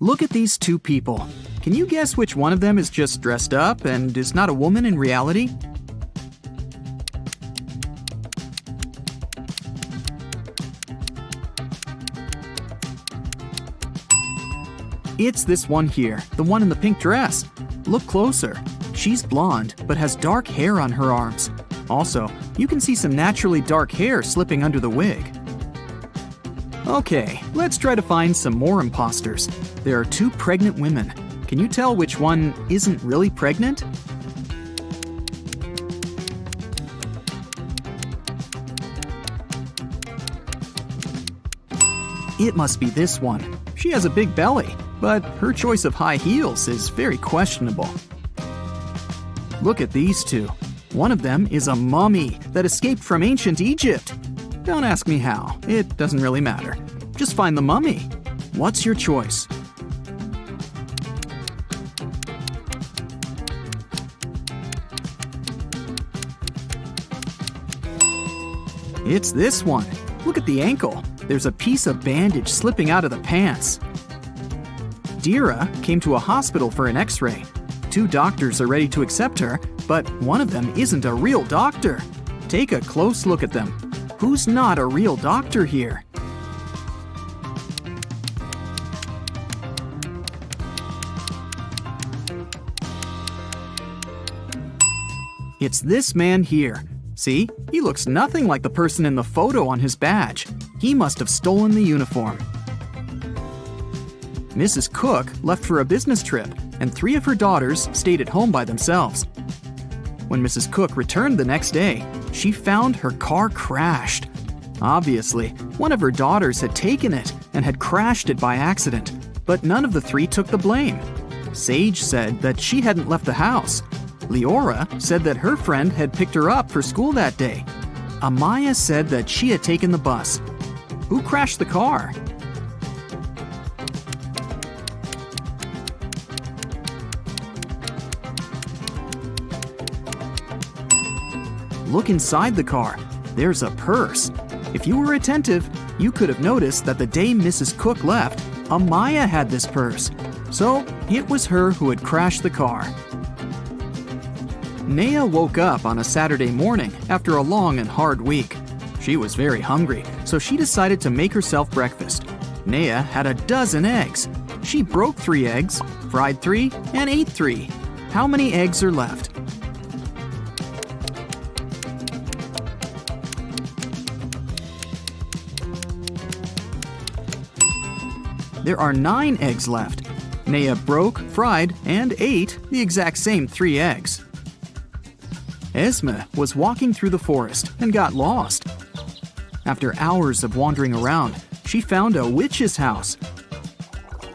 Look at these two people. Can you guess which one of them is just dressed up and is not a woman in reality? It's this one here, the one in the pink dress. Look closer. She's blonde, but has dark hair on her arms. Also, you can see some naturally dark hair slipping under the wig. Okay, let's try to find some more imposters. There are two pregnant women. Can you tell which one isn't really pregnant? It must be this one. She has a big belly, but her choice of high heels is very questionable. Look at these two. One of them is a mummy that escaped from ancient Egypt. Don't ask me how, it doesn't really matter. Just find the mummy. What's your choice? It's this one. Look at the ankle. There's a piece of bandage slipping out of the pants. Dira came to a hospital for an x-ray. Two doctors are ready to accept her, but one of them isn't a real doctor. Take a close look at them. Who's not a real doctor here? It's this man here. See, he looks nothing like the person in the photo on his badge. He must have stolen the uniform. Mrs. Cook left for a business trip, and three of her daughters stayed at home by themselves. When Mrs. Cook returned the next day, she found her car crashed. Obviously, one of her daughters had taken it and had crashed it by accident, but none of the three took the blame. Sage said that she hadn't left the house. Leora said that her friend had picked her up for school that day. Amaya said that she had taken the bus. Who crashed the car? Look inside the car. There's a purse. If you were attentive, you could have noticed that the day Mrs. Cook left, Amaya had this purse. So it was her who had crashed the car. Naya woke up on a Saturday morning after a long and hard week. She was very hungry, so she decided to make herself breakfast. Naya had a dozen eggs. She broke 3 eggs, fried 3, and ate 3. How many eggs are left? There are 9 eggs left. Naya broke, fried, and ate the exact same 3 eggs. Esme was walking through the forest and got lost. After hours of wandering around, she found a witch's house.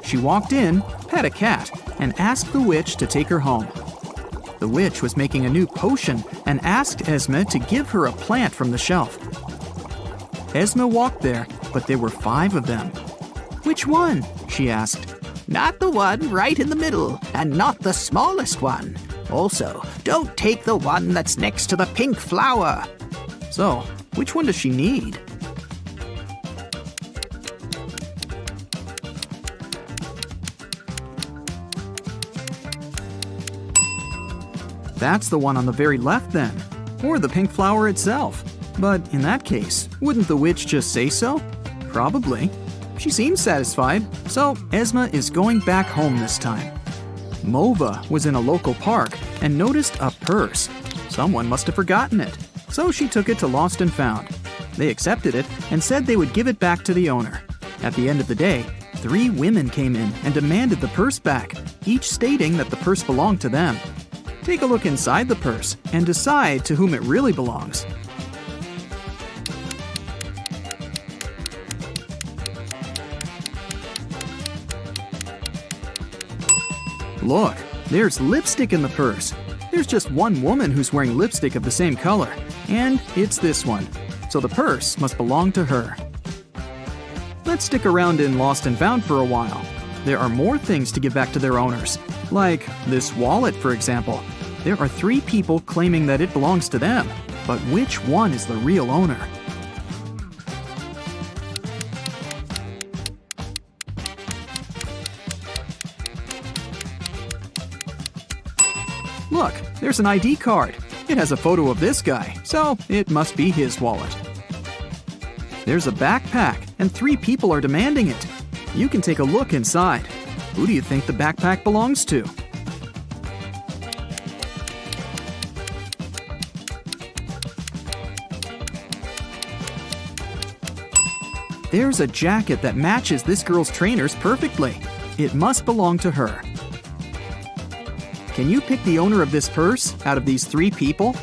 She walked in, pet a cat, and asked the witch to take her home. The witch was making a new potion and asked Esme to give her a plant from the shelf. Esme walked there, but there were 5 of them. "Which one?" she asked. "Not the one right in the middle, and not the smallest one. Also, don't take the one that's next to the pink flower." So, which one does she need? That's the one on the very left then, or the pink flower itself. But in that case, wouldn't the witch just say so? Probably. She seems satisfied, so Esme is going back home this time. Mova was in a local park and noticed a purse. Someone must have forgotten it, so she took it to Lost and Found. They accepted it and said they would give it back to the owner. At the end of the day, 3 women came in and demanded the purse back, each stating that the purse belonged to them. Take a look inside the purse and decide to whom it really belongs. Look, there's lipstick in the purse. There's just one woman who's wearing lipstick of the same color, and it's this one. So the purse must belong to her. Let's stick around in Lost and Found for a while. There are more things to give back to their owners, like this wallet, for example. There are 3 people claiming that it belongs to them, but which one is the real owner? Look, there's an ID card. It has a photo of this guy, so it must be his wallet. There's a backpack, and 3 people are demanding it. You can take a look inside. Who do you think the backpack belongs to? There's a jacket that matches this girl's trainers perfectly. It must belong to her. Can you pick the owner of this purse out of these 3 people?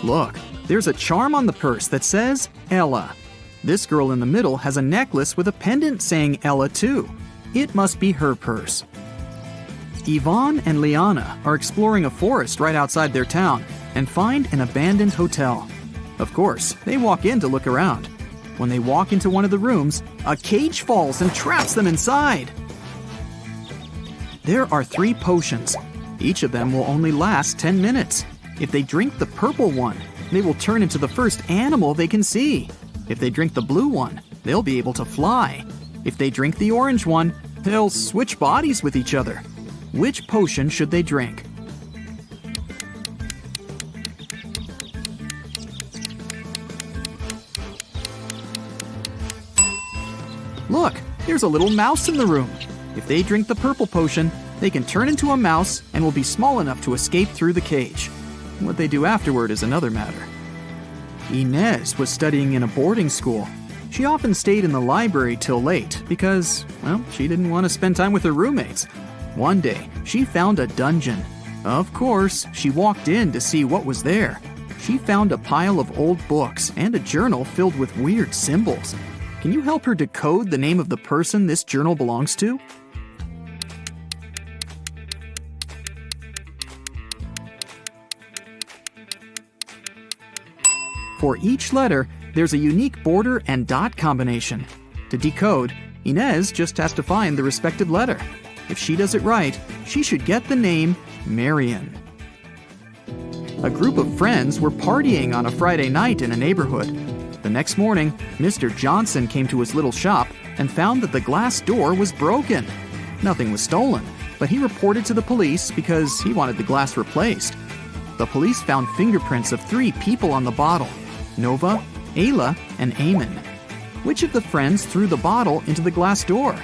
Look, there's a charm on the purse that says Ella. This girl in the middle has a necklace with a pendant saying Ella too. It must be her purse. Yvonne and Liana are exploring a forest right outside their town and find an abandoned hotel. Of course, they walk in to look around. When they walk into one of the rooms, a cage falls and traps them inside. There are 3 potions. Each of them will only last 10 minutes. If they drink the purple one, they will turn into the first animal they can see. If they drink the blue one, they'll be able to fly. If they drink the orange one, they'll switch bodies with each other. Which potion should they drink? Look, there's a little mouse in the room. If they drink the purple potion, they can turn into a mouse and will be small enough to escape through the cage. What they do afterward is another matter. Inez was studying in a boarding school. She often stayed in the library till late because, well, she didn't want to spend time with her roommates. One day, she found a dungeon. Of course, she walked in to see what was there. She found a pile of old books and a journal filled with weird symbols. Can you help her decode the name of the person this journal belongs to? For each letter, there's a unique border and dot combination. To decode, Inez just has to find the respective letter. If she does it right, she should get the name Marion. A group of friends were partying on a Friday night in a neighborhood. The next morning, Mr. Johnson came to his little shop and found that the glass door was broken. Nothing was stolen, but he reported to the police because he wanted the glass replaced. The police found fingerprints of 3 people on the bottle: Nova, Ayla, and Eamon. Which of the friends threw the bottle into the glass door?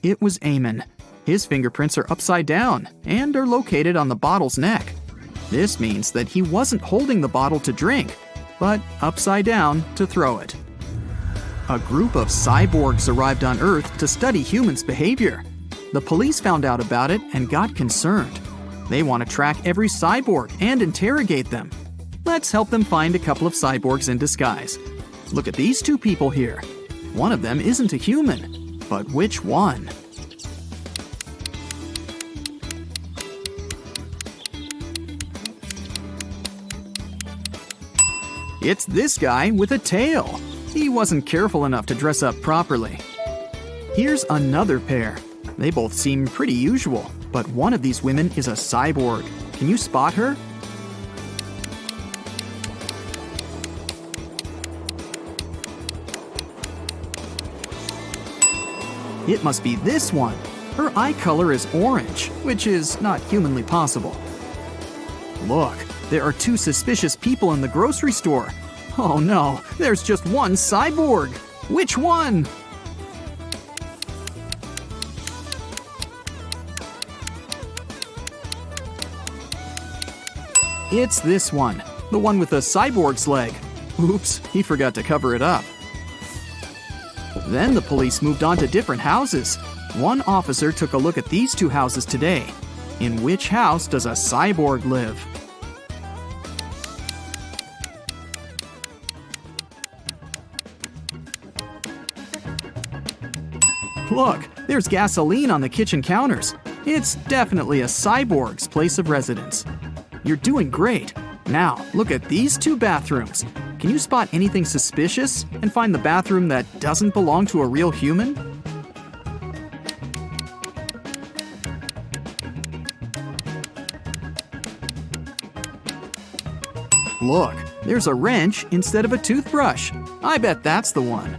It was Eamon. His fingerprints are upside down and are located on the bottle's neck. This means that he wasn't holding the bottle to drink, but upside down to throw it. A group of cyborgs arrived on Earth to study humans' behavior. The police found out about it and got concerned. They want to track every cyborg and interrogate them. Let's help them find a couple of cyborgs in disguise. Look at these 2 people here. One of them isn't a human, but which one? It's this guy with a tail. He wasn't careful enough to dress up properly. Here's another pair. They both seem pretty usual, but one of these women is a cyborg. Can you spot her? It must be this one. Her eye color is orange, which is not humanly possible. Look, there are 2 suspicious people in the grocery store. Oh no, there's just one cyborg. Which one? It's this one, the one with the cyborg's leg. Oops, he forgot to cover it up. Then the police moved on to different houses. One officer took a look at these 2 houses today. In which house does a cyborg live? Look, there's gasoline on the kitchen counters. It's definitely a cyborg's place of residence. You're doing great. Now, look at these 2 bathrooms. Can you spot anything suspicious and find the bathroom that doesn't belong to a real human? Look, there's a wrench instead of a toothbrush. I bet that's the one.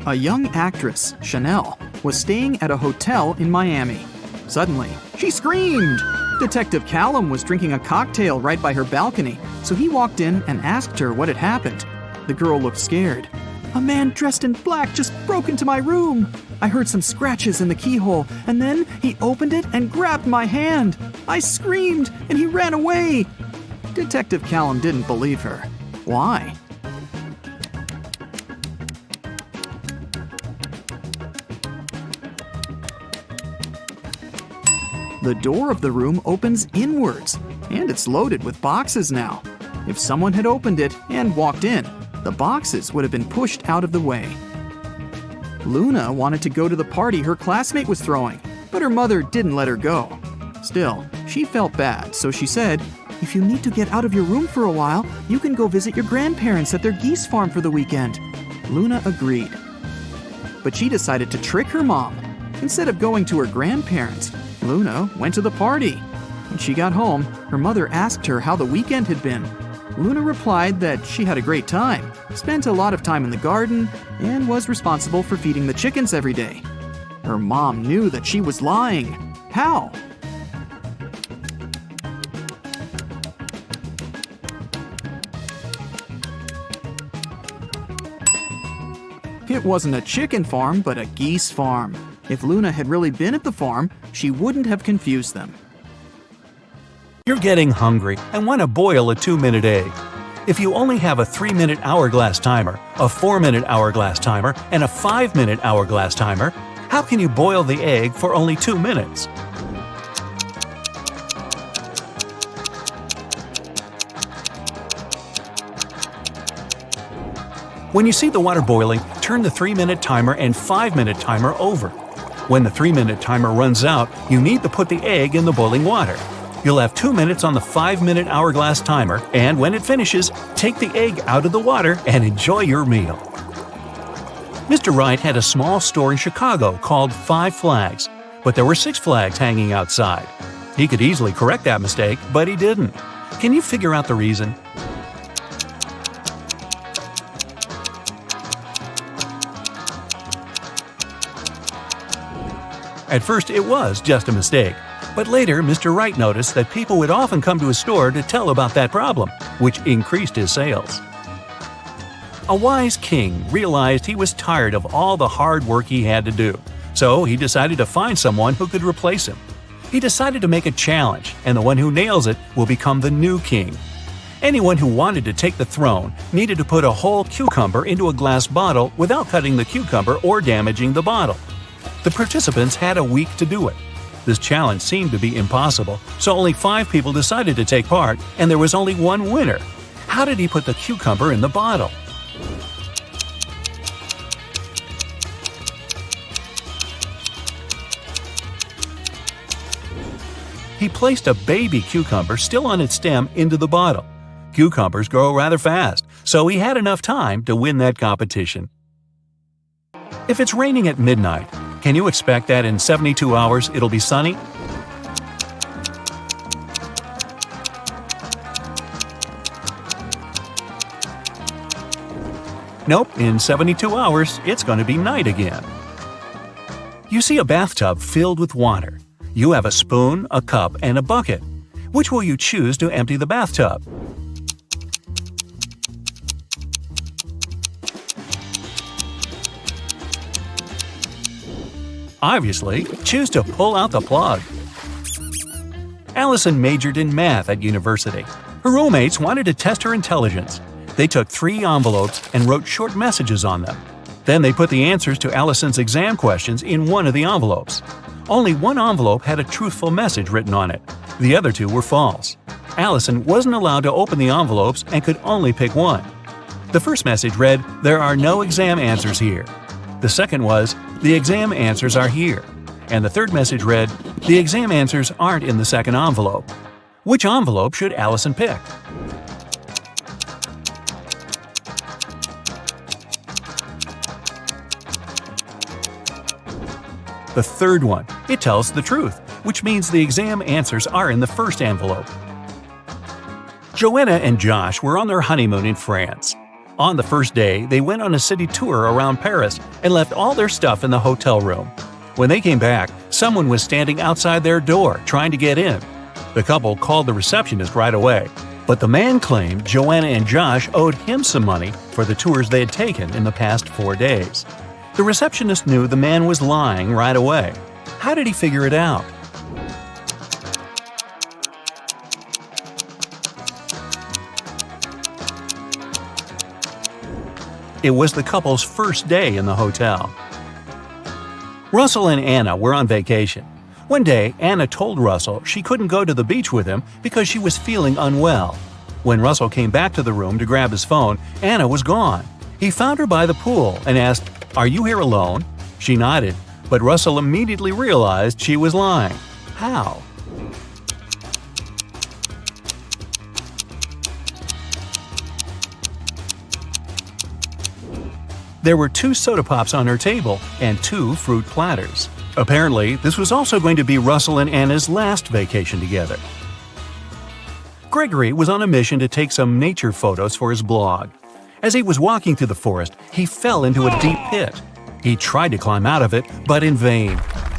A young actress, Chanel, was staying at a hotel in Miami. Suddenly, she screamed! Detective Callum was drinking a cocktail right by her balcony, so he walked in and asked her what had happened. The girl looked scared. "A man dressed in black just broke into my room. I heard some scratches in the keyhole, and then he opened it and grabbed my hand. I screamed, and he ran away." Detective Callum didn't believe her. Why? The door of the room opens inwards, and it's loaded with boxes now. If someone had opened it and walked in, the boxes would have been pushed out of the way. Luna wanted to go to the party her classmate was throwing, but her mother didn't let her go. Still, she felt bad, so she said, "If you need to get out of your room for a while, you can go visit your grandparents at their geese farm for the weekend." Luna agreed. But she decided to trick her mom. Instead of going to her grandparents, Luna went to the party. When she got home, her mother asked her how the weekend had been. Luna replied that she had a great time, spent a lot of time in the garden, and was responsible for feeding the chickens every day. Her mom knew that she was lying. How? It wasn't a chicken farm, but a geese farm. If Luna had really been at the farm, she wouldn't have confused them. You're getting hungry and want to boil a 2-minute egg. If you only have a 3-minute hourglass timer, a 4-minute hourglass timer, and a 5-minute hourglass timer, how can you boil the egg for only 2 minutes? When you see the water boiling, turn the 3-minute timer and 5-minute timer over. When the 3-minute timer runs out, you need to put the egg in the boiling water. You'll have 2 minutes on the 5-minute hourglass timer, and when it finishes, take the egg out of the water and enjoy your meal. Mr. Wright had a small store in Chicago called 5 Flags, but there were 6 flags hanging outside. He could easily correct that mistake, but he didn't. Can you figure out the reason? At first, it was just a mistake. But later, Mr. Wright noticed that people would often come to his store to tell about that problem, which increased his sales. A wise king realized he was tired of all the hard work he had to do, so he decided to find someone who could replace him. He decided to make a challenge, and the one who nails it will become the new king. Anyone who wanted to take the throne needed to put a whole cucumber into a glass bottle without cutting the cucumber or damaging the bottle. The participants had a week to do it. This challenge seemed to be impossible, so only 5 people decided to take part, and there was only one winner. How did he put the cucumber in the bottle? He placed a baby cucumber still on its stem into the bottle. Cucumbers grow rather fast, so he had enough time to win that competition. If it's raining at midnight, can you expect that in 72 hours it'll be sunny? Nope, in 72 hours it's going to be night again. You see a bathtub filled with water. You have a spoon, a cup, and a bucket. Which will you choose to empty the bathtub? Obviously, choose to pull out the plug. Allison majored in math at university. Her roommates wanted to test her intelligence. They took 3 envelopes and wrote short messages on them. Then they put the answers to Allison's exam questions in one of the envelopes. Only one envelope had a truthful message written on it. The other 2 were false. Allison wasn't allowed to open the envelopes and could only pick one. The first message read, "There are no exam answers here." The second was, "The exam answers are here." And the third message read, "The exam answers aren't in the second envelope." Which envelope should Allison pick? The third one. It tells the truth, which means the exam answers are in the first envelope. Joanna and Josh were on their honeymoon in France. On the first day, they went on a city tour around Paris and left all their stuff in the hotel room. When they came back, someone was standing outside their door trying to get in. The couple called the receptionist right away, but the man claimed Joanna and Josh owed him some money for the tours they had taken in the past 4 days. The receptionist knew the man was lying right away. How did he figure it out? It was the couple's first day in the hotel. Russell and Anna were on vacation. One day, Anna told Russell she couldn't go to the beach with him because she was feeling unwell. When Russell came back to the room to grab his phone, Anna was gone. He found her by the pool and asked, "Are you here alone?" She nodded, but Russell immediately realized she was lying. How? There were 2 soda pops on her table and 2 fruit platters. Apparently, this was also going to be Russell and Anna's last vacation together. Gregory was on a mission to take some nature photos for his blog. As he was walking through the forest, he fell into a deep pit. He tried to climb out of it, but in vain.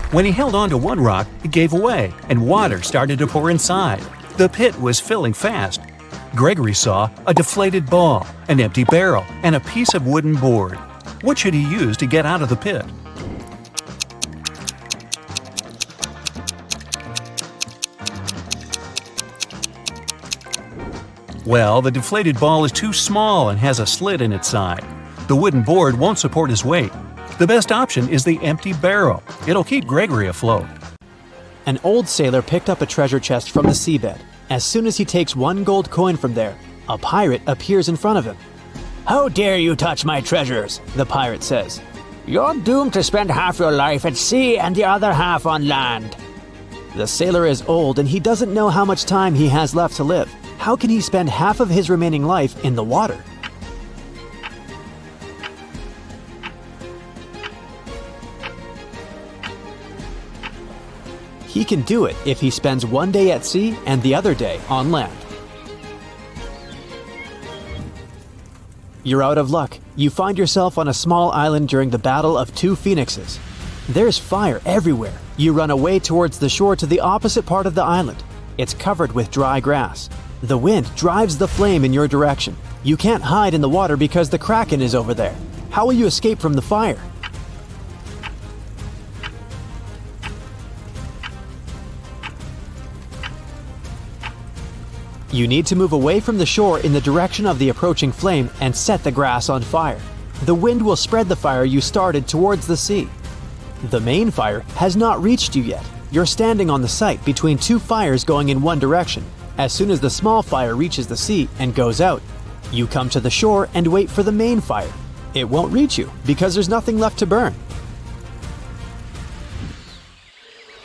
When he held onto one rock, it gave away, and water started to pour inside. The pit was filling fast. Gregory saw a deflated ball, an empty barrel, and a piece of wooden board. What should he use to get out of the pit? Well, the deflated ball is too small and has a slit in its side. The wooden board won't support his weight. The best option is the empty barrel. It'll keep Gregory afloat. An old sailor picked up a treasure chest from the seabed. As soon as he takes 1 gold coin from there, a pirate appears in front of him. How dare you touch my treasures? The pirate says. You're doomed to spend half your life at sea and the other half on land. The sailor is old and he doesn't know how much time he has left to live. How can he spend half of his remaining life in the water? He can do it if he spends 1 day at sea and the other day on land. You're out of luck. You find yourself on a small island during the battle of 2 phoenixes. There's fire everywhere. You run away towards the shore to the opposite part of the island. It's covered with dry grass. The wind drives the flame in your direction. You can't hide in the water because the kraken is over there. How will you escape from the fire? You need to move away from the shore in the direction of the approaching flame and set the grass on fire. The wind will spread the fire you started towards the sea. The main fire has not reached you yet. You're standing on the site between 2 fires going in one direction. As soon as the small fire reaches the sea and goes out, you come to the shore and wait for the main fire. It won't reach you because there's nothing left to burn.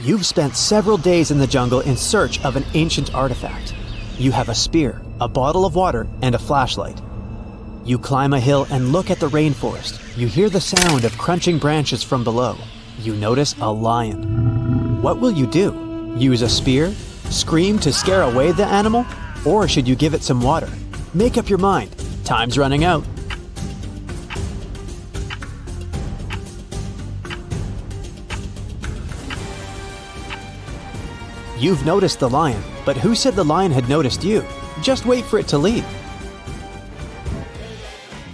You've spent several days in the jungle in search of an ancient artifact. You have a spear, a bottle of water, and a flashlight. You climb a hill and look at the rainforest. You hear the sound of crunching branches from below. You notice a lion. What will you do? Use a spear? Scream to scare away the animal? Or should you give it some water? Make up your mind. Time's running out. You've noticed the lion, but who said the lion had noticed you? Just wait for it to leave.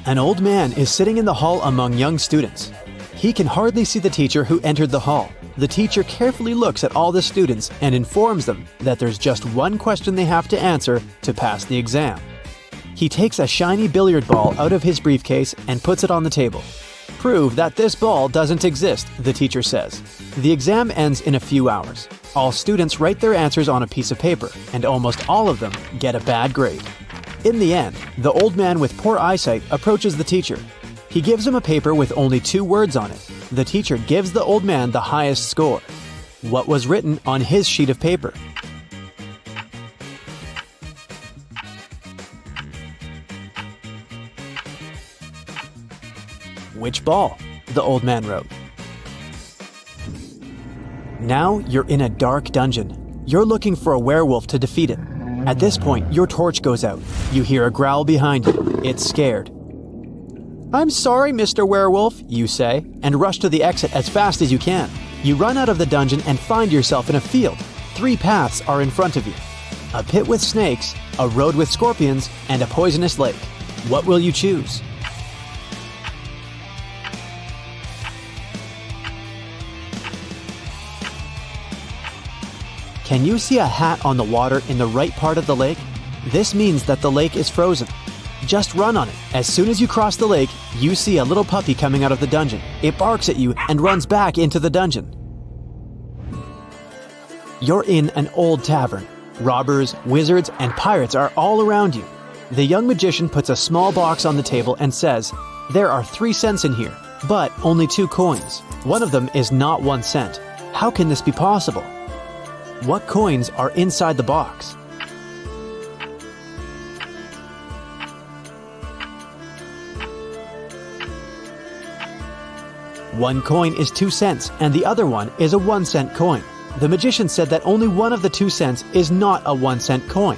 An old man is sitting in the hall among young students. He can hardly see the teacher who entered the hall. The teacher carefully looks at all the students and informs them that there's just one question they have to answer to pass the exam. He takes a shiny billiard ball out of his briefcase and puts it on the table. Prove that this ball doesn't exist, the teacher says. The exam ends in a few hours. All students write their answers on a piece of paper, and almost all of them get a bad grade. In the end, the old man with poor eyesight approaches the teacher. He gives him a paper with only 2 words on it. The teacher gives the old man the highest score. What was written on his sheet of paper? Which ball? The old man wrote. Now you're in a dark dungeon. You're looking for a werewolf to defeat it. At this point, your torch goes out. You hear a growl behind you. It's scared. "I'm sorry, Mr. Werewolf," you say, and rush to the exit as fast as you can. You run out of the dungeon and find yourself in a field. 3 paths are in front of you. A pit with snakes, a road with scorpions, and a poisonous lake. What will you choose? Can you see a hat on the water in the right part of the lake? This means that the lake is frozen. Just run on it. As soon as you cross the lake, you see a little puppy coming out of the dungeon. It barks at you and runs back into the dungeon. You're in an old tavern. Robbers, wizards, and pirates are all around you. The young magician puts a small box on the table and says, "There are 3 cents in here, but only 2 coins. One of them is not 1 cent. How can this be possible?" What coins are inside the box? One coin is 2 cents, and the other one is a 1-cent coin. The magician said that only one of the 2 cents is not a 1-cent coin.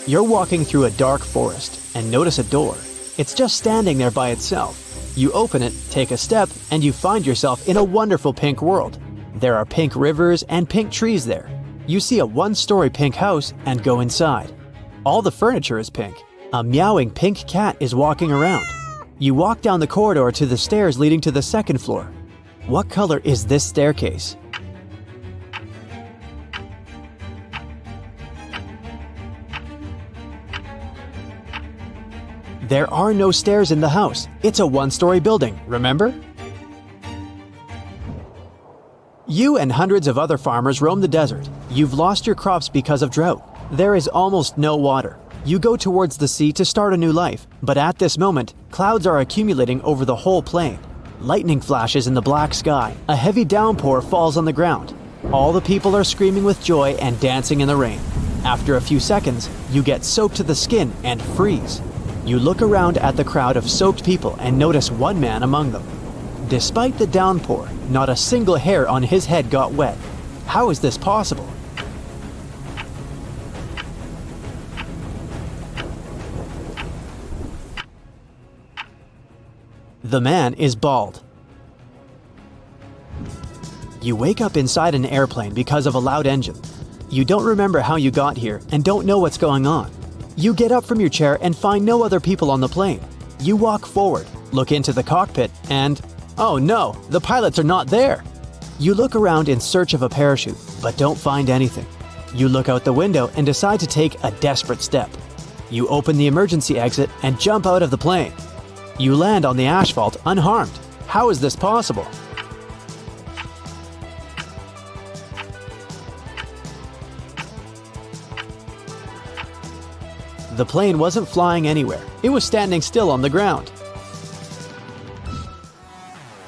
You're walking through a dark forest and notice a door. It's just standing there by itself. You open it, take a step, and you find yourself in a wonderful pink world. There are pink rivers and pink trees there. You see a 1-story pink house and go inside. All the furniture is pink. A meowing pink cat is walking around. You walk down the corridor to the stairs leading to the 2nd floor. What color is this staircase? There are no stairs in the house. It's a 1-story building, remember? You and hundreds of other farmers roam the desert. You've lost your crops because of drought. There is almost no water. You go towards the sea to start a new life, but at this moment, clouds are accumulating over the whole plain. Lightning flashes in the black sky. A heavy downpour falls on the ground. All the people are screaming with joy and dancing in the rain. After a few seconds, you get soaked to the skin and freeze. You look around at the crowd of soaked people and notice one man among them. Despite the downpour, not a single hair on his head got wet. How is this possible? The man is bald. You wake up inside an airplane because of a loud engine. You don't remember how you got here and don't know what's going on. You get up from your chair and find no other people on the plane. You walk forward, look into the cockpit, and oh no, the pilots are not there. You look around in search of a parachute, but don't find anything. You look out the window and decide to take a desperate step. You open the emergency exit and jump out of the plane. You land on the asphalt unharmed. How is this possible? The plane wasn't flying anywhere. It was standing still on the ground.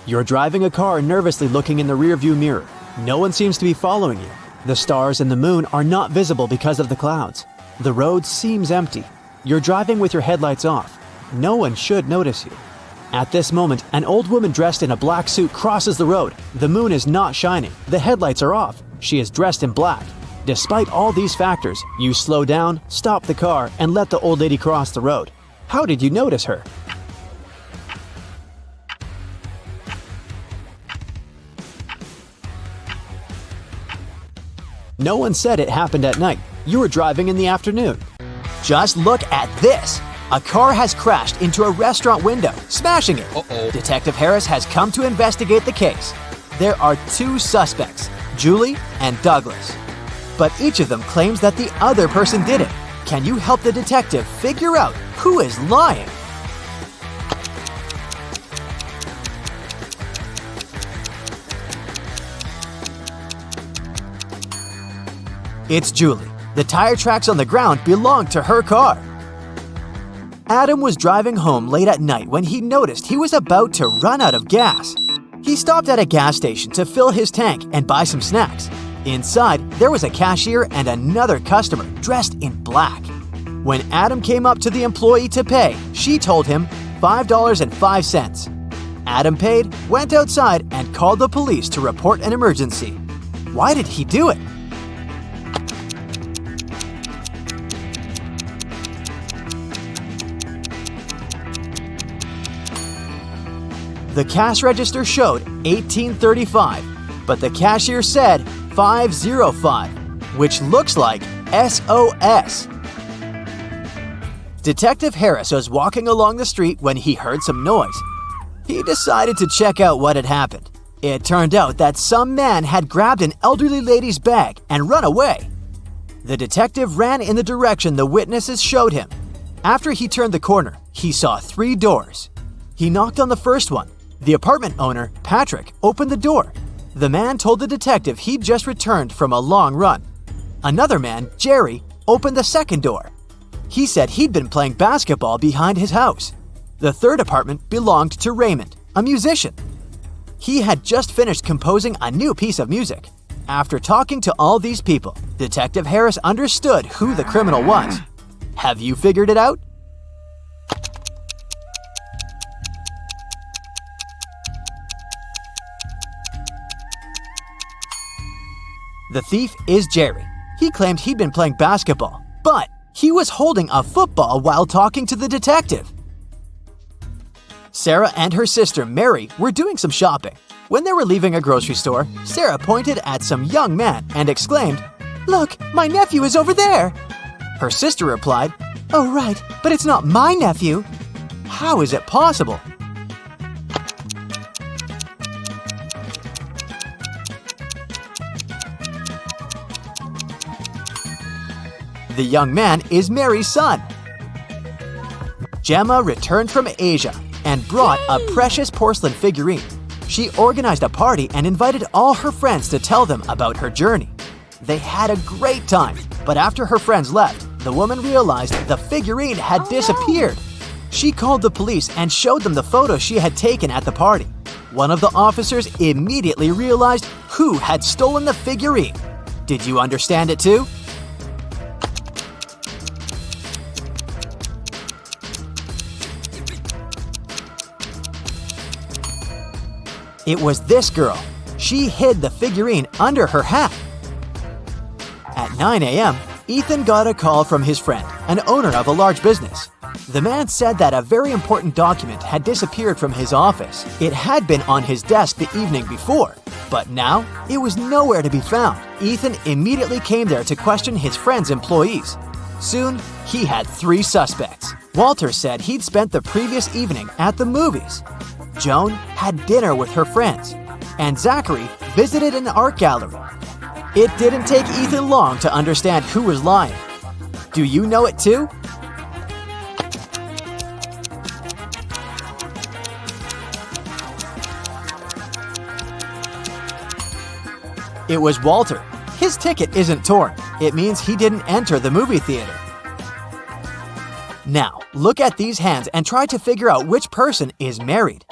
You're driving a car nervously looking in the rearview mirror. No one seems to be following you. The stars and the moon are not visible because of the clouds. The road seems empty. You're driving with your headlights off. No one should notice you. At this moment, an old woman dressed in a black suit crosses the road. The moon is not shining. The headlights are off. She is dressed in black. Despite all these factors, you slow down, stop the car, and let the old lady cross the road. How did you notice her? No one said it happened at night. You were driving in the afternoon. Just look at this! A car has crashed into a restaurant window, smashing it. Uh-oh. Detective Harris has come to investigate the case. There are 2 suspects, Julie and Douglas. But each of them claims that the other person did it. Can you help the detective figure out who is lying? It's Julie. The tire tracks on the ground belonged to her car. Adam was driving home late at night when he noticed he was about to run out of gas. He stopped at a gas station to fill his tank and buy some snacks. Inside, there was a cashier and another customer dressed in black. When Adam came up to the employee to pay, she told him $5.05. Adam paid, went outside, and called the police to report an emergency. Why did he do it? The cash register showed 1835, but the cashier said 505, which looks like SOS. Detective Harris was walking along the street when he heard some noise. He decided to check out what had happened. It turned out that some man had grabbed an elderly lady's bag and run away. The detective ran in the direction the witnesses showed him. After he turned the corner, he saw 3 doors. He knocked on the first one. The apartment owner, Patrick, opened the door. The man told the detective he'd just returned from a long run. Another man, Jerry, opened the second door. He said he'd been playing basketball behind his house. The third apartment belonged to Raymond, a musician. He had just finished composing a new piece of music. After talking to all these people, Detective Harris understood who the criminal was. Have you figured it out? The thief is Jerry. He claimed he'd been playing basketball, but he was holding a football while talking to the detective. Sarah and her sister Mary were doing some shopping. When they were leaving a grocery store, Sarah pointed at some young man and exclaimed, "Look, my nephew is over there!" Her sister replied, "Oh right, but it's not my nephew." How is it possible? The young man is Mary's son. Gemma returned from Asia and brought a precious porcelain figurine. She organized a party and invited all her friends to tell them about her journey. They had a great time, but after her friends left, the woman realized the figurine had disappeared. She called the police and showed them the photo she had taken at the party. One of the officers immediately realized who had stolen the figurine. Did you understand it too? It was this girl. She hid the figurine under her hat. At 9 a.m., Ethan got a call from his friend, an owner of a large business. The man said that a very important document had disappeared from his office. It had been on his desk the evening before, but now it was nowhere to be found. Ethan immediately came there to question his friend's employees. Soon, he had 3 suspects. Walter said he'd spent the previous evening at the movies. Joan had dinner with her friends, and Zachary visited an art gallery. It didn't take Ethan long to understand who was lying. Do you know it too? It was Walter. His ticket isn't torn. It means he didn't enter the movie theater. Now, look at these hands and try to figure out which person is married.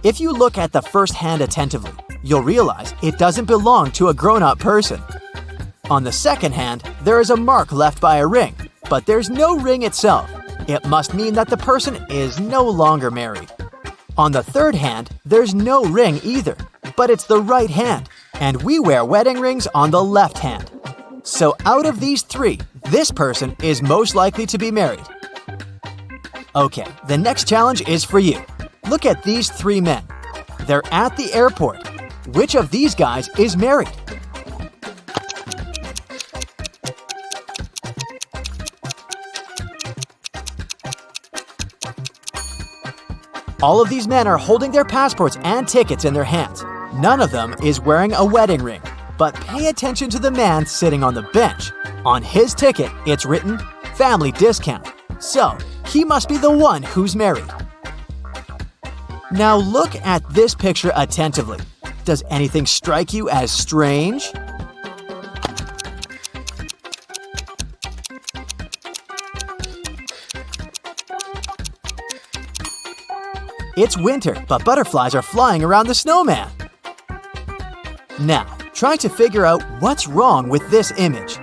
If you look at the first hand attentively, you'll realize it doesn't belong to a grown-up person. On the second hand, there is a mark left by a ring, but there's no ring itself. It must mean that the person is no longer married. On the third hand, there's no ring either, but it's the right hand, and we wear wedding rings on the left hand. So out of these 3, this person is most likely to be married. Okay, the next challenge is for you. Look at these 3 men. They're at the airport. Which of these guys is married? All of these men are holding their passports and tickets in their hands. None of them is wearing a wedding ring. But pay attention to the man sitting on the bench. On his ticket, it's written, "Family discount." So, he must be the one who's married. Now look at this picture attentively. Does anything strike you as strange? It's winter, but butterflies are flying around the snowman. Now, try to figure out what's wrong with this image.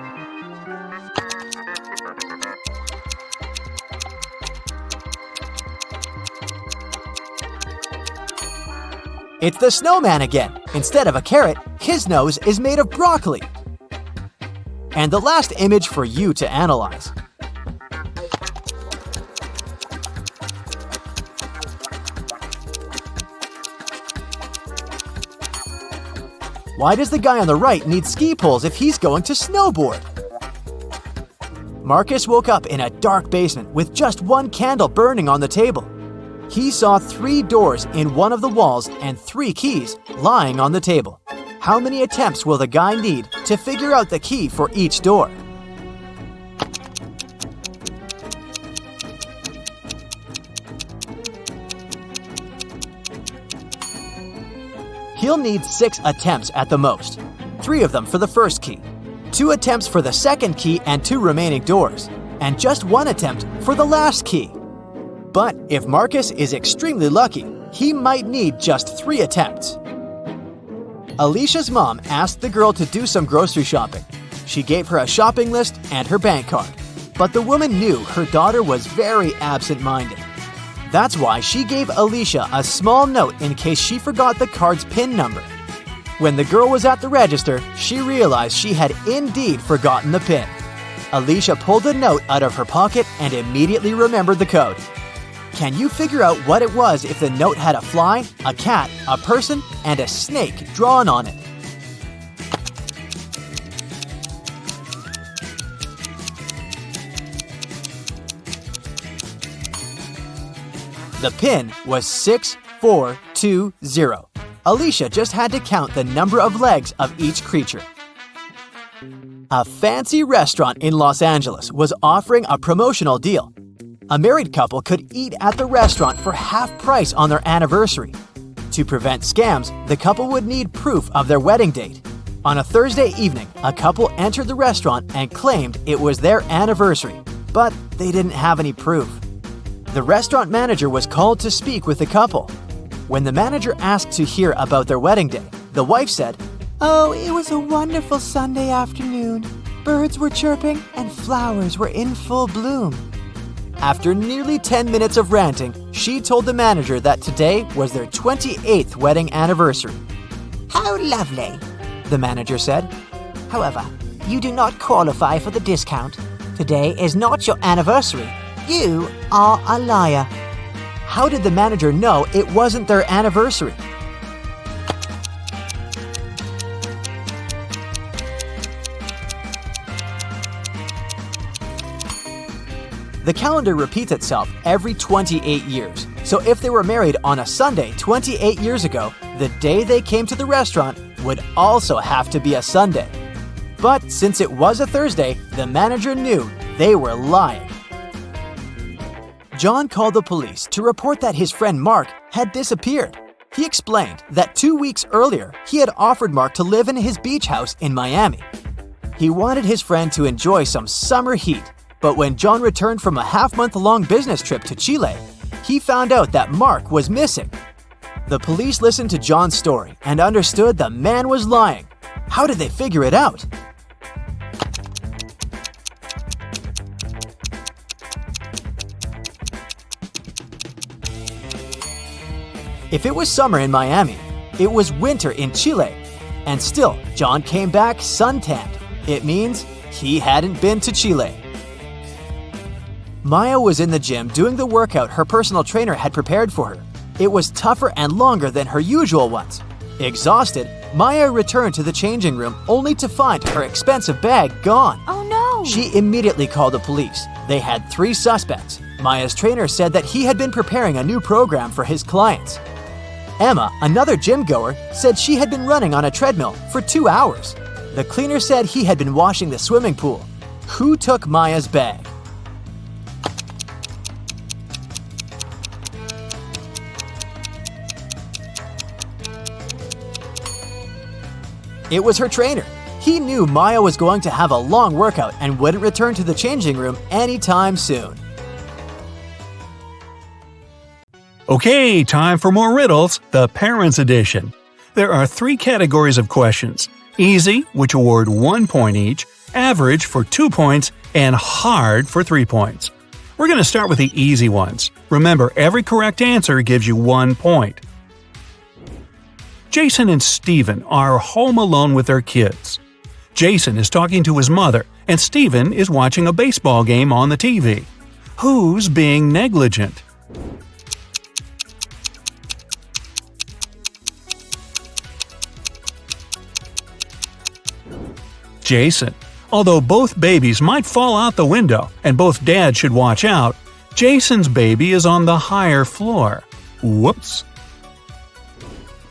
It's the snowman again. Instead of a carrot, his nose is made of broccoli. and the last image for you to analyze. Why does the guy on the right need ski poles if he's going to snowboard? Marcus woke up in a dark basement with just one candle burning on the table. He saw 3 doors in one of the walls and 3 keys lying on the table. How many attempts will the guy need to figure out the key for each door? He'll need 6 attempts at the most, 3 of them for the first key, 2 attempts for the second key and 2 remaining doors, and just 1 attempt for the last key. But if Marcus is extremely lucky, he might need just 3 attempts. Alicia's mom asked the girl to do some grocery shopping. She gave her a shopping list and her bank card. But the woman knew her daughter was very absent-minded. That's why she gave Alicia a small note in case she forgot the card's PIN number. When the girl was at the register, she realized she had indeed forgotten the PIN. Alicia pulled the note out of her pocket and immediately remembered the code. Can you figure out what it was if the note had a fly, a cat, a person, and a snake drawn on it? The PIN was 6420. Alicia just had to count the number of legs of each creature. A fancy restaurant in Los Angeles was offering a promotional deal. A married couple could eat at the restaurant for half price on their anniversary. To prevent scams, the couple would need proof of their wedding date. On a Thursday evening, a couple entered the restaurant and claimed it was their anniversary, but they didn't have any proof. The restaurant manager was called to speak with the couple. When the manager asked to hear about their wedding day, the wife said, "Oh, it was a wonderful Sunday afternoon. Birds were chirping and flowers were in full bloom." After nearly 10 minutes of ranting, she told the manager that today was their 28th wedding anniversary. How lovely, the manager said. However, you do not qualify for the discount. Today is not your anniversary. You are a liar. How did the manager know it wasn't their anniversary? The calendar repeats itself every 28 years, so if they were married on a Sunday 28 years ago, the day they came to the restaurant would also have to be a Sunday. But since it was a Thursday, the manager knew they were lying. John called the police to report that his friend Mark had disappeared. He explained that 2 weeks earlier, he had offered Mark to live in his beach house in Miami. He wanted his friend to enjoy some summer heat. But when John returned from a half-month-long business trip to Chile, he found out that Mark was missing. The police listened to John's story and understood the man was lying. How did they figure it out? If it was summer in Miami, it was winter in Chile. And still, John came back suntanned. It means he hadn't been to Chile. Maya was in the gym doing the workout her personal trainer had prepared for her. It was tougher and longer than her usual ones. Exhausted, Maya returned to the changing room only to find her expensive bag gone. Oh no! She immediately called the police. They had 3 suspects. Maya's trainer said that he had been preparing a new program for his clients. Emma, another gym goer, said she had been running on a treadmill for 2 hours. The cleaner said he had been washing the swimming pool. Who took Maya's bag? It was her trainer. He knew Maya was going to have a long workout and wouldn't return to the changing room anytime soon. Okay, time for more riddles, the Parents Edition. There are 3 categories of questions: easy, which award 1 point each, average for 2 points, and hard for 3 points. We're going to start with the easy ones. Remember, every correct answer gives you 1 point. Jason and Steven are home alone with their kids. Jason is talking to his mother, and Steven is watching a baseball game on the TV. Who's being negligent? Jason. Although both babies might fall out the window and both dads should watch out, Jason's baby is on the higher floor. Whoops.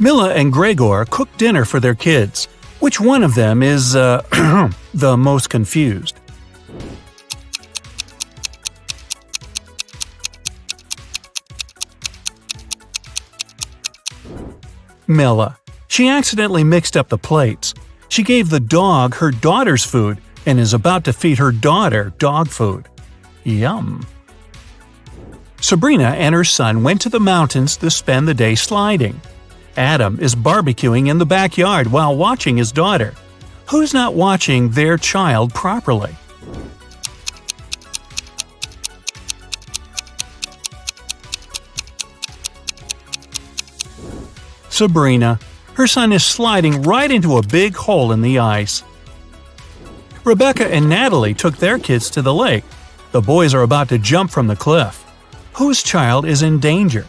Mila and Gregor cook dinner for their kids. Which one of them is, the most confused? Mila. She accidentally mixed up the plates. She gave the dog her daughter's food and is about to feed her daughter dog food. Yum. Sabrina and her son went to the mountains to spend the day sliding. Adam is barbecuing in the backyard while watching his daughter. Who's not watching their child properly? Sabrina. Her son is sliding right into a big hole in the ice. Rebecca and Natalie took their kids to the lake. The boys are about to jump from the cliff. Whose child is in danger?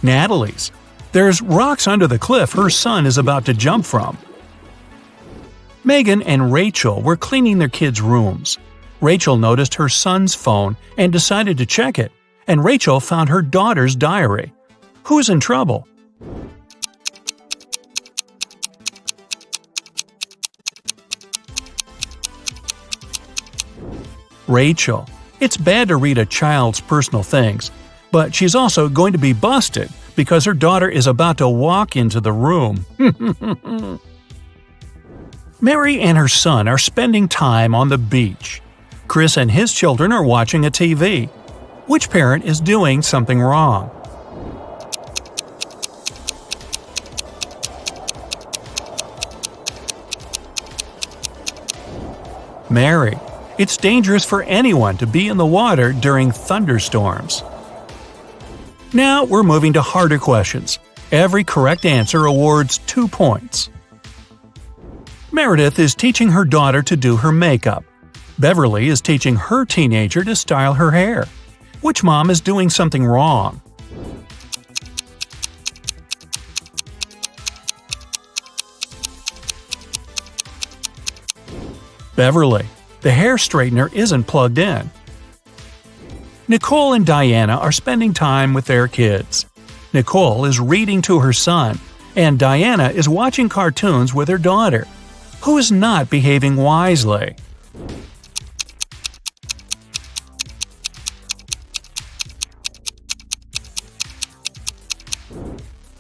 Natalie's. There's rocks under the cliff her son is about to jump from. Megan and Rachel were cleaning their kids' rooms. Rachel noticed her son's phone and decided to check it, and Rachel found her daughter's diary. Who's in trouble? Rachel. It's bad to read a child's personal things, but she's also going to be busted because her daughter is about to walk into the room. Mary and her son are spending time on the beach. Chris and his children are watching a TV. Which parent is doing something wrong? Mary. It's dangerous for anyone to be in the water during thunderstorms. Now we're moving to harder questions. Every correct answer awards 2 points. Meredith is teaching her daughter to do her makeup. Beverly is teaching her teenager to style her hair. Which mom is doing something wrong? Beverly. The hair straightener isn't plugged in. Nicole and Diana are spending time with their kids. Nicole is reading to her son, and Diana is watching cartoons with her daughter. Who is not behaving wisely?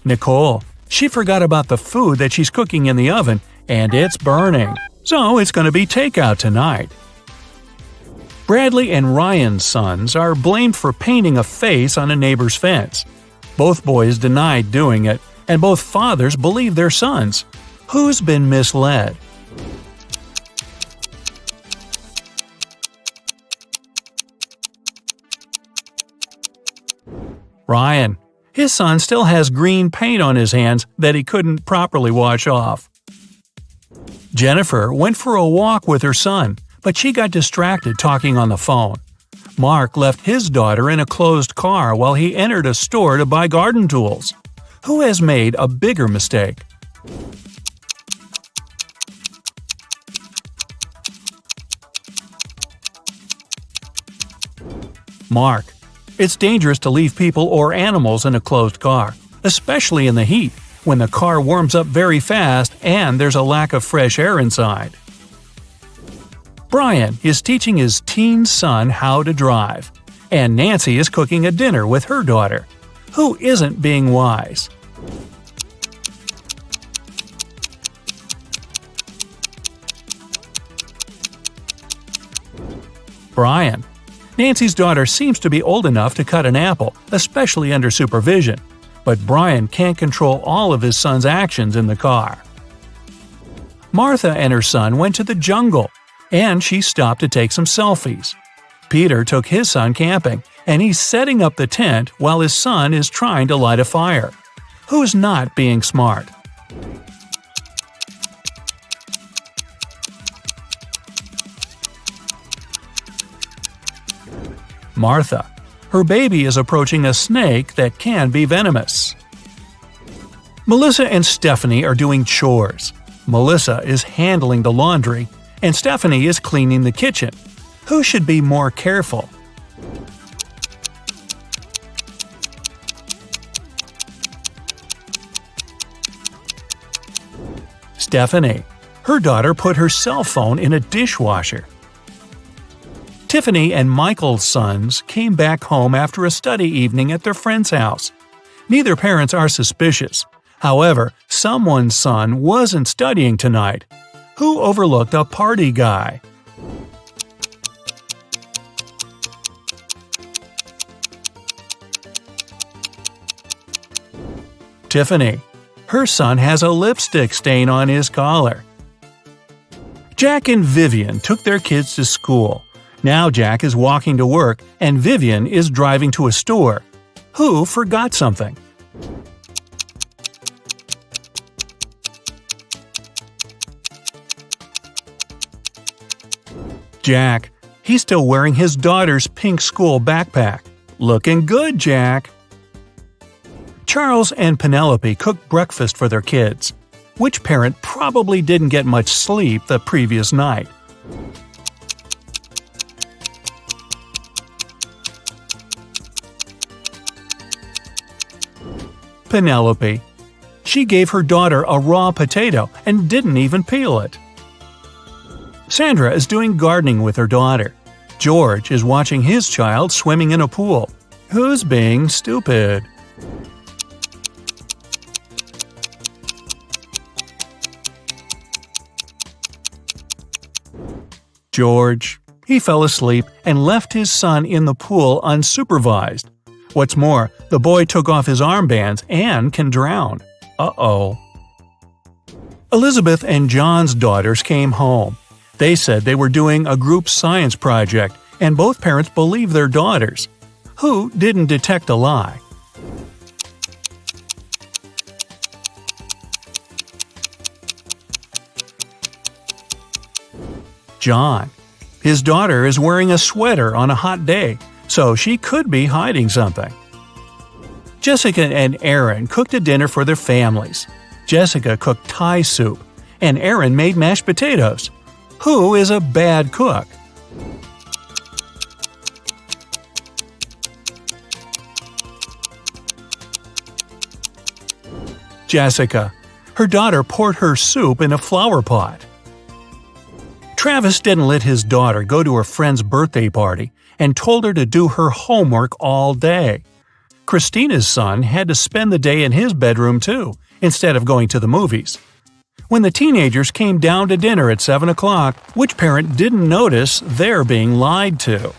Nicole. She forgot about the food that she's cooking in the oven, and it's burning. So it's going to be takeout tonight. Bradley and Ryan's sons are blamed for painting a face on a neighbor's fence. Both boys denied doing it, and both fathers believe their sons. Who's been misled? Ryan. His son still has green paint on his hands that he couldn't properly wash off. Jennifer went for a walk with her son, but she got distracted talking on the phone. Mark left his daughter in a closed car while he entered a store to buy garden tools. Who has made a bigger mistake? Mark. It's dangerous to leave people or animals in a closed car, especially in the heat, when the car warms up very fast and there's a lack of fresh air inside. Brian is teaching his teen son how to drive, and Nancy is cooking a dinner with her daughter. Who isn't being wise? Brian. Nancy's daughter seems to be old enough to cut an apple, especially under supervision, but Brian can't control all of his son's actions in the car. Martha and her son went to the jungle, and she stopped to take some selfies. Peter took his son camping, and he's setting up the tent while his son is trying to light a fire. Who's not being smart? Martha. Her baby is approaching a snake that can be venomous. Melissa and Stephanie are doing chores. Melissa is handling the laundry, and Stephanie is cleaning the kitchen. Who should be more careful? Stephanie. Her daughter put her cell phone in a dishwasher. Tiffany and Michael's sons came back home after a study evening at their friend's house. Neither parents are suspicious. However, someone's son wasn't studying tonight. Who overlooked a party guy? Tiffany. Her son has a lipstick stain on his collar. Jack and Vivian took their kids to school. Now Jack is walking to work and Vivian is driving to a store. Who forgot something? Jack. He's still wearing his daughter's pink school backpack. Looking good, Jack. Charles and Penelope cooked breakfast for their kids. Which parent probably didn't get much sleep the previous night? Penelope. She gave her daughter a raw potato and didn't even peel it. Sandra is doing gardening with her daughter. George is watching his child swimming in a pool. Who's being stupid? George. He fell asleep and left his son in the pool unsupervised. What's more, the boy took off his armbands and can drown. Uh-oh. Elizabeth and John's daughters came home. They said they were doing a group science project, and both parents believed their daughters. Who didn't detect a lie? John. His daughter is wearing a sweater on a hot day, so she could be hiding something. Jessica and Aaron cooked a dinner for their families. Jessica cooked Thai soup, and Aaron made mashed potatoes. Who is a bad cook? Jessica. Her daughter poured her soup in a flower pot. Travis didn't let his daughter go to her friend's birthday party and told her to do her homework all day. Christina's son had to spend the day in his bedroom too, instead of going to the movies. When the teenagers came down to dinner at 7 o'clock, which parent didn't notice they're being lied to?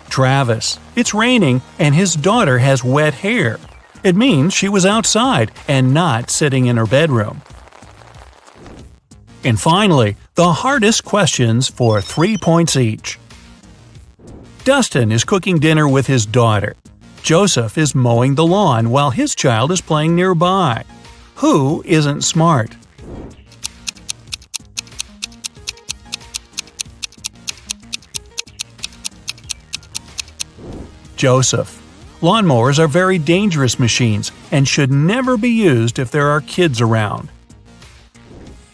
Travis. It's raining and his daughter has wet hair. It means she was outside and not sitting in her bedroom. And finally, the hardest questions for 3 points each. Dustin is cooking dinner with his daughter. Joseph is mowing the lawn while his child is playing nearby. Who isn't smart? Joseph. Lawnmowers are very dangerous machines and should never be used if there are kids around.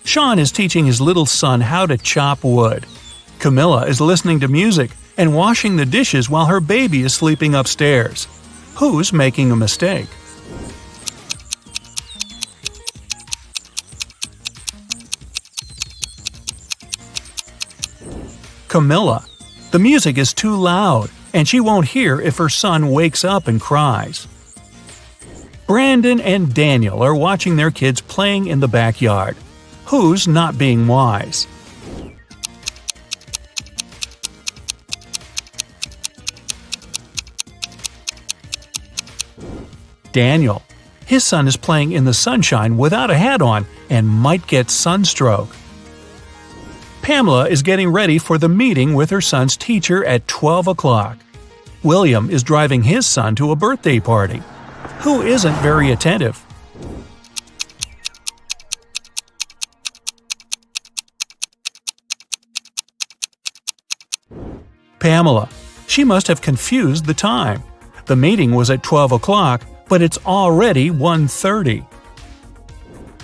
Sean is teaching his little son how to chop wood. Camilla is listening to music and washing the dishes while her baby is sleeping upstairs. Who's making a mistake? Camilla. The music is too loud, and she won't hear if her son wakes up and cries. Brandon and Daniel are watching their kids playing in the backyard. Who's not being wise? Daniel. His son is playing in the sunshine without a hat on and might get sunstroke. Pamela is getting ready for the meeting with her son's teacher at 12 o'clock. William is driving his son to a birthday party. Who isn't very attentive? Pamela. She must have confused the time. The meeting was at 12 o'clock, but it's already 1:30.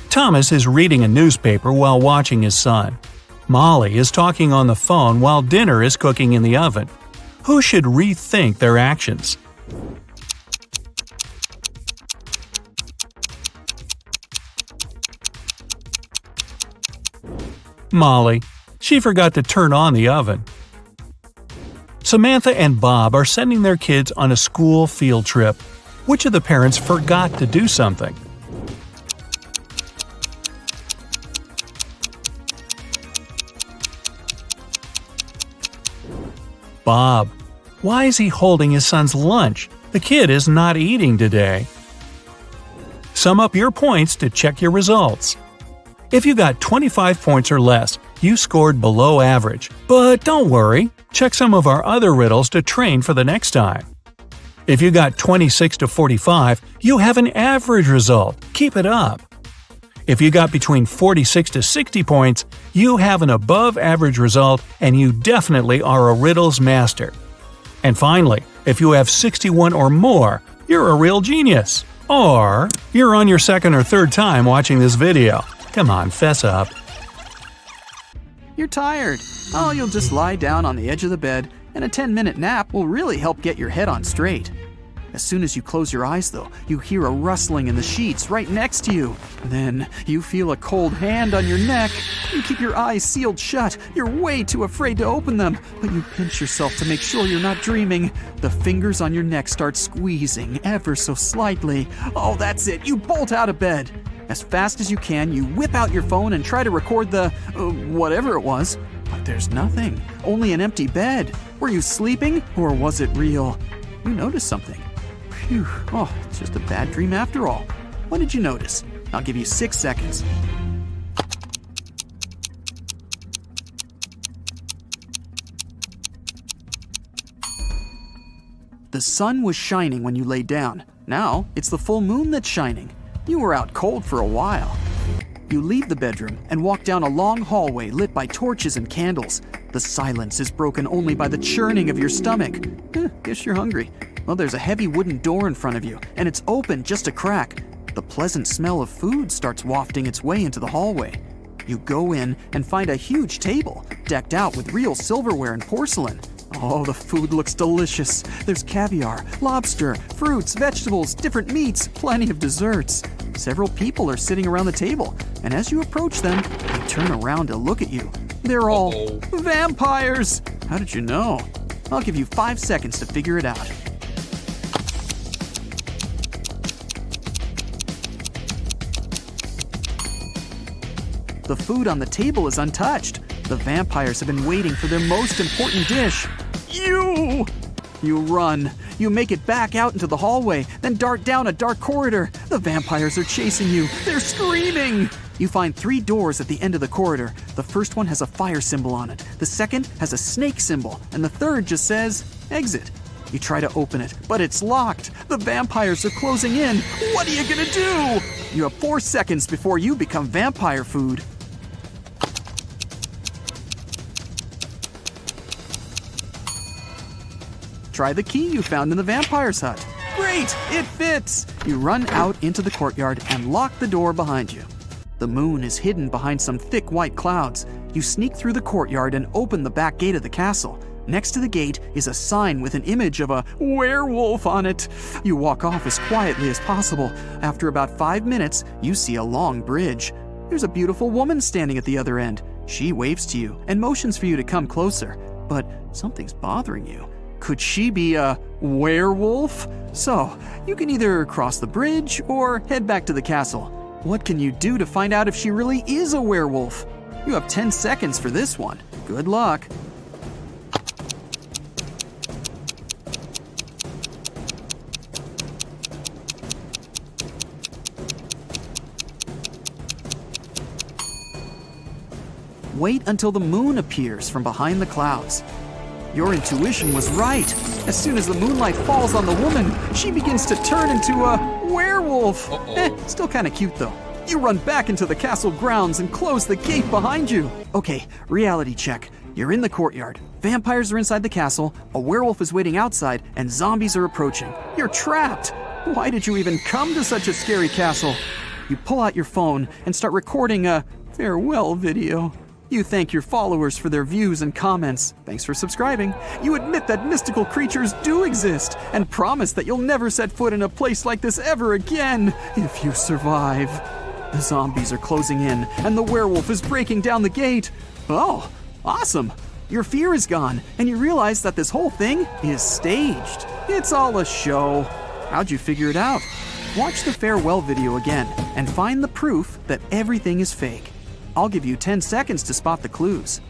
Thomas is reading a newspaper while watching his son. Molly is talking on the phone while dinner is cooking in the oven. Who should rethink their actions? Molly. She forgot to turn on the oven. Samantha and Bob are sending their kids on a school field trip. Which of the parents forgot to do something? Bob. Why is he holding his son's lunch? The kid is not eating today. Sum up your points to check your results. If you got 25 points or less, you scored below average. But don't worry, check some of our other riddles to train for the next time. If you got 26 to 45, you have an average result. Keep it up. If you got between 46 to 60 points, you have an above average result and you definitely are a riddles master. And finally, if you have 61 or more, you're a real genius. Or you're on your second or third time watching this video. Come on, fess up. You're tired. Oh, you'll just lie down on the edge of the bed, and a 10-minute nap will really help get your head on straight. As soon as you close your eyes, though, you hear a rustling in the sheets right next to you. Then you feel a cold hand on your neck. You keep your eyes sealed shut. You're way too afraid to open them, but you pinch yourself to make sure you're not dreaming. The fingers on your neck start squeezing ever so slightly. Oh, that's it. You bolt out of bed. As fast as you can, you whip out your phone and try to record the whatever it was. But there's nothing. Only an empty bed. Were you sleeping, or was it real? You noticed something. Phew. Oh, it's just a bad dream after all. What did you notice? I'll give you 6 seconds. The sun was shining when you lay down. Now, it's the full moon that's shining. You were out cold for a while. You leave the bedroom and walk down a long hallway lit by torches and candles. The silence is broken only by the churning of your stomach. Guess you're hungry. Well, there's a heavy wooden door in front of you, and it's open just a crack. The pleasant smell of food starts wafting its way into the hallway. You go in and find a huge table, decked out with real silverware and porcelain. Oh, the food looks delicious. There's caviar, lobster, fruits, vegetables, different meats, plenty of desserts. Several people are sitting around the table, and as you approach them, they turn around to look at you. They're all vampires! How did you know? I'll give you 5 seconds to figure it out. The food on the table is untouched. The vampires have been waiting for their most important dish. You run. You make it back out into the hallway, then dart down a dark corridor. The vampires are chasing you. They're screaming. You find 3 doors at the end of the corridor. The first one has a fire symbol on it. The second has a snake symbol. And the third just says, exit. You try to open it, but it's locked. The vampires are closing in. What are you gonna do? You have 4 seconds before you become vampire food. Try the key you found in the vampire's hut. Great, it fits! You run out into the courtyard and lock the door behind you. The moon is hidden behind some thick white clouds. You sneak through the courtyard and open the back gate of the castle. Next to the gate is a sign with an image of a werewolf on it. You walk off as quietly as possible. After about 5 minutes, you see a long bridge. There's a beautiful woman standing at the other end. She waves to you and motions for you to come closer. But something's bothering you. Could she be a werewolf? So, you can either cross the bridge or head back to the castle. What can you do to find out if she really is a werewolf? You have 10 seconds for this one. Good luck. Wait until the moon appears from behind the clouds. Your intuition was right. As soon as the moonlight falls on the woman, she begins to turn into a werewolf. Still kind of cute though. You run back into the castle grounds and close the gate behind you. Okay, reality check. You're in the courtyard. Vampires are inside the castle, a werewolf is waiting outside, and zombies are approaching. You're trapped. Why did you even come to such a scary castle? You pull out your phone and start recording a farewell video. You thank your followers for their views and comments. Thanks for subscribing. You admit that mystical creatures do exist and promise that you'll never set foot in a place like this ever again if you survive. The zombies are closing in and the werewolf is breaking down the gate. Oh, awesome. Your fear is gone and you realize that this whole thing is staged. It's all a show. How'd you figure it out? Watch the farewell video again and find the proof that everything is fake. I'll give you 10 seconds to spot the clues.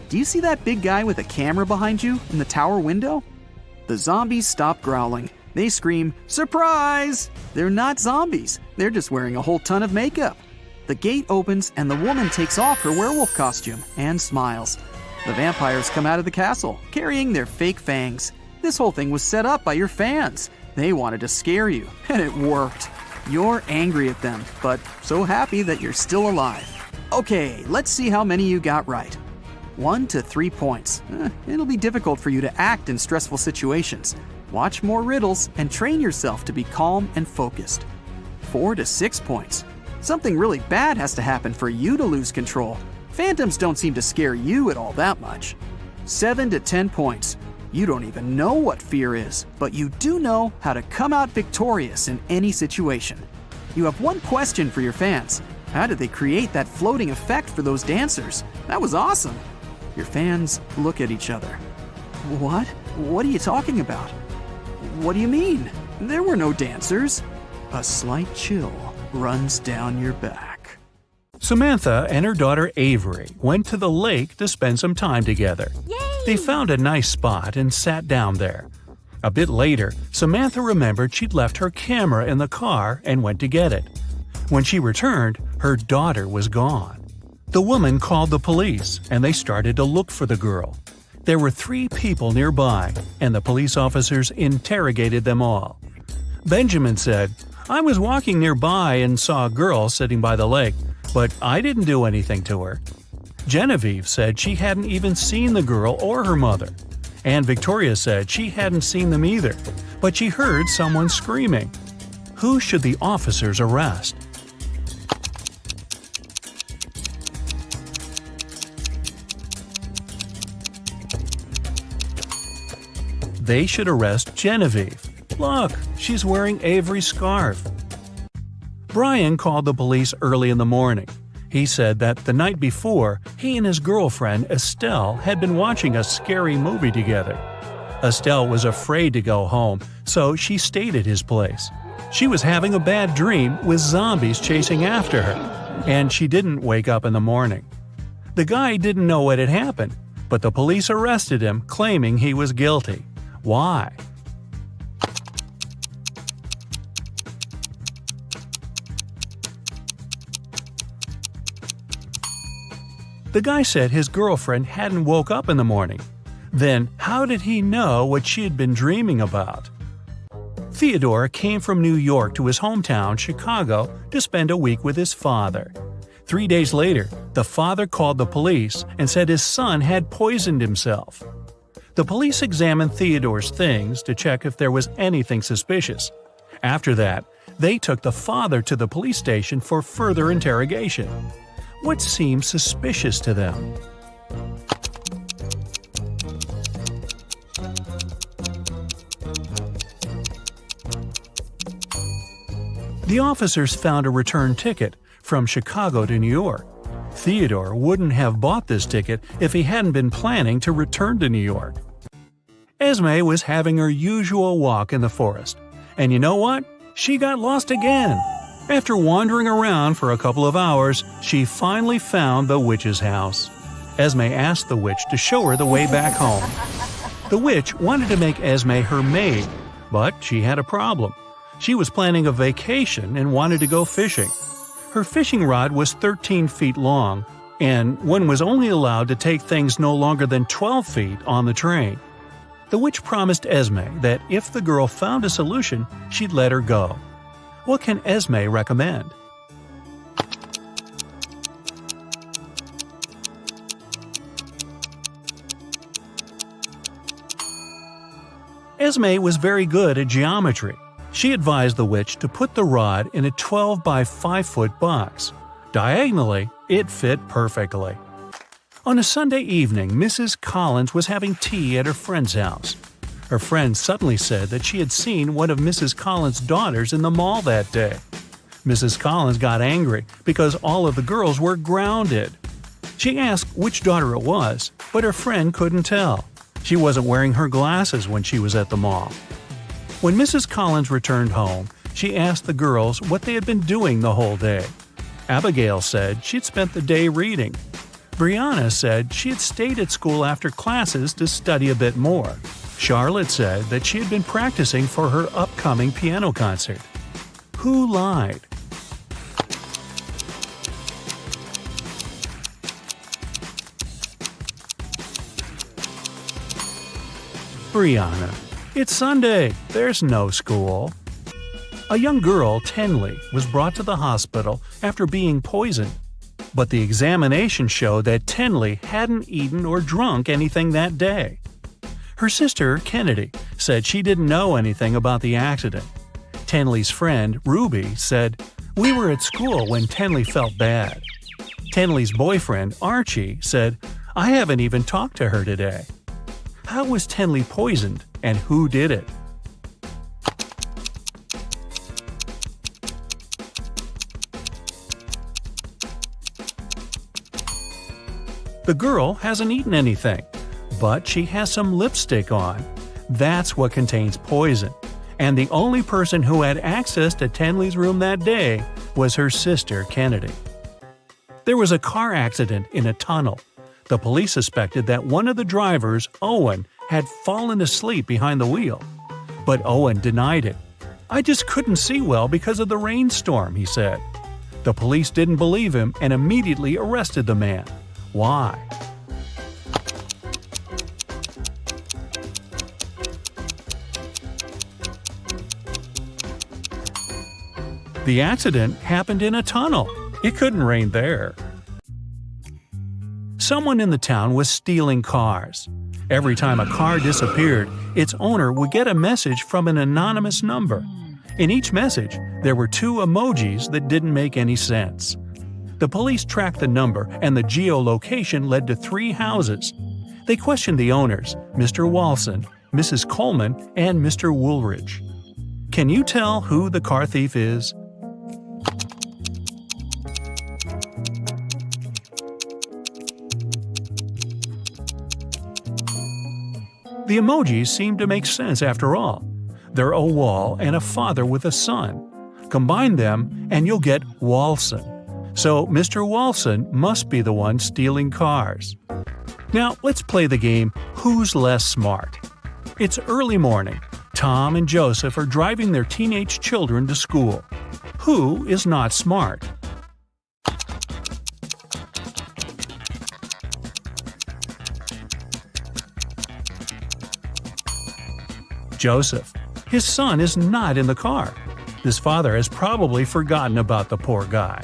Do you see that big guy with a camera behind you in the tower window? The zombies stop growling. They scream, "Surprise!" They're not zombies. They're just wearing a whole ton of makeup. The gate opens and the woman takes off her werewolf costume and smiles. The vampires come out of the castle, carrying their fake fangs. This whole thing was set up by your fans. They wanted to scare you, and it worked. You're angry at them, but so happy that you're still alive. Okay, let's see how many you got right. 1 to 3 points. It'll be difficult for you to act in stressful situations. Watch more riddles and train yourself to be calm and focused. 4 to 6 points. Something really bad has to happen for you to lose control. Phantoms don't seem to scare you at all that much. 7 to 10 points. You don't even know what fear is, but you do know how to come out victorious in any situation. You have one question for your fans. How did they create that floating effect for those dancers? That was awesome. Your fans look at each other. What? What are you talking about? What do you mean? There were no dancers. A slight chill runs down your back. Samantha and her daughter Avery went to the lake to spend some time together. Yay! They found a nice spot and sat down there. A bit later, Samantha remembered she'd left her camera in the car and went to get it. When she returned, her daughter was gone. The woman called the police, and they started to look for the girl. There were 3 people nearby, and the police officers interrogated them all. Benjamin said, "I was walking nearby and saw a girl sitting by the lake, but I didn't do anything to her." Genevieve said she hadn't even seen the girl or her mother. And Victoria said she hadn't seen them either, but she heard someone screaming. Who should the officers arrest? They should arrest Genevieve. Look, she's wearing Avery's scarf. Brian called the police early in the morning. He said that the night before, he and his girlfriend Estelle had been watching a scary movie together. Estelle was afraid to go home, so she stayed at his place. She was having a bad dream with zombies chasing after her, and she didn't wake up in the morning. The guy didn't know what had happened, but the police arrested him, claiming he was guilty. Why? The guy said his girlfriend hadn't woke up in the morning. Then, how did he know what she had been dreaming about? Theodore came from New York to his hometown, Chicago, to spend a week with his father. 3 days later, the father called the police and said his son had poisoned himself. The police examined Theodore's things to check if there was anything suspicious. After that, they took the father to the police station for further interrogation. What seemed suspicious to them? The officers found a return ticket from Chicago to New York. Theodore wouldn't have bought this ticket if he hadn't been planning to return to New York. Esme was having her usual walk in the forest. And you know what? She got lost again. After wandering around for a couple of hours, she finally found the witch's house. Esme asked the witch to show her the way back home. The witch wanted to make Esme her maid, but she had a problem. She was planning a vacation and wanted to go fishing. Her fishing rod was 13 feet long, and one was only allowed to take things no longer than 12 feet on the train. The witch promised Esme that if the girl found a solution, she'd let her go. What can Esme recommend? Esme was very good at geometry. She advised the witch to put the rod in a 12 by 5 foot box. Diagonally, it fit perfectly. On a Sunday evening, Mrs. Collins was having tea at her friend's house. Her friend suddenly said that she had seen one of Mrs. Collins' daughters in the mall that day. Mrs. Collins got angry because all of the girls were grounded. She asked which daughter it was, but her friend couldn't tell. She wasn't wearing her glasses when she was at the mall. When Mrs. Collins returned home, she asked the girls what they had been doing the whole day. Abigail said she'd spent the day reading. Brianna said she had stayed at school after classes to study a bit more. Charlotte said that she had been practicing for her upcoming piano concert. Who lied? Brianna. It's Sunday. There's no school. A young girl, Tenley, was brought to the hospital after being poisoned. But the examination showed that Tenley hadn't eaten or drunk anything that day. Her sister, Kennedy, said she didn't know anything about the accident. Tenley's friend, Ruby, said, "We were at school when Tenley felt bad." Tenley's boyfriend, Archie, said, "I haven't even talked to her today." How was Tenley poisoned, and who did it? The girl hasn't eaten anything, but she has some lipstick on. That's what contains poison. And the only person who had access to Tenley's room that day was her sister, Kennedy. There was a car accident in a tunnel. The police suspected that one of the drivers, Owen, had fallen asleep behind the wheel. But Owen denied it. "I just couldn't see well because of the rainstorm," he said. The police didn't believe him and immediately arrested the man. Why? The accident happened in a tunnel. It couldn't rain there. Someone in the town was stealing cars. Every time a car disappeared, its owner would get a message from an anonymous number. In each message, there were 2 emojis that didn't make any sense. The police tracked the number, and the geolocation led to 3 houses. They questioned the owners, Mr. Walson, Mrs. Coleman, and Mr. Woolridge. Can you tell who the car thief is? The emojis seem to make sense after all. They're a wall and a father with a son. Combine them and you'll get Walson. So Mr. Walson must be the one stealing cars. Now let's play the game Who's Less Smart? It's early morning. Tom and Joseph are driving their teenage children to school. Who is not smart? Joseph. His son is not in the car. His father has probably forgotten about the poor guy.